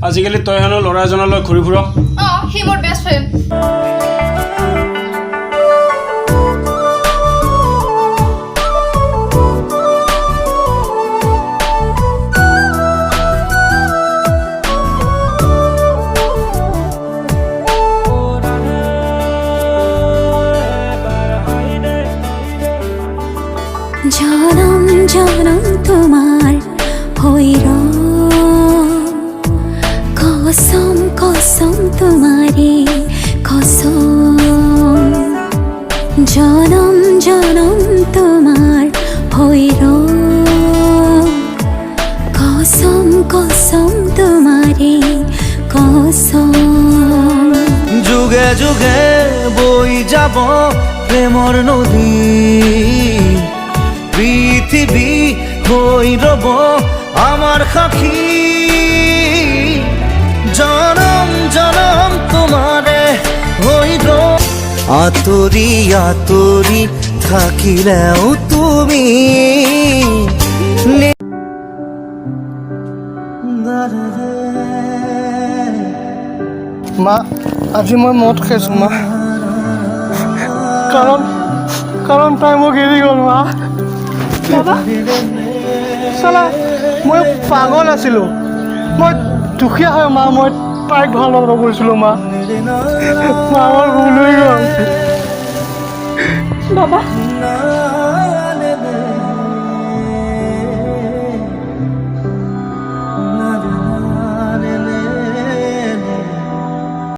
আজিকালি তই হেনো ল'ৰা এজনলৈ ঘূৰি ফুৰ। সি মোৰ বেষ্ট ফ্ৰেণ্ড। জনম জনম তোমার হইর কসম কসম তোমারে কসম জনম জনম তোমার হইর কসম কসম তোমারে কসম যুগে যুগে বই যাব প্রেমর নদী পৃথিবী হই রব আমার সাক্ষী জনম জনম তোমারে হই রব আতরি আতরি থাকিলেও তুমি মা আজি মই মদ খাইছোঁ মা কাৰণ তাই মোক এৰি গ'ল মা চালা মই পাগল আছিলোঁ মই দুখীয়া হয় মা মই তাইক ভাল লগা কৰিছিলোঁ মা মোৰ ভুল হৈ গ'ল বাবা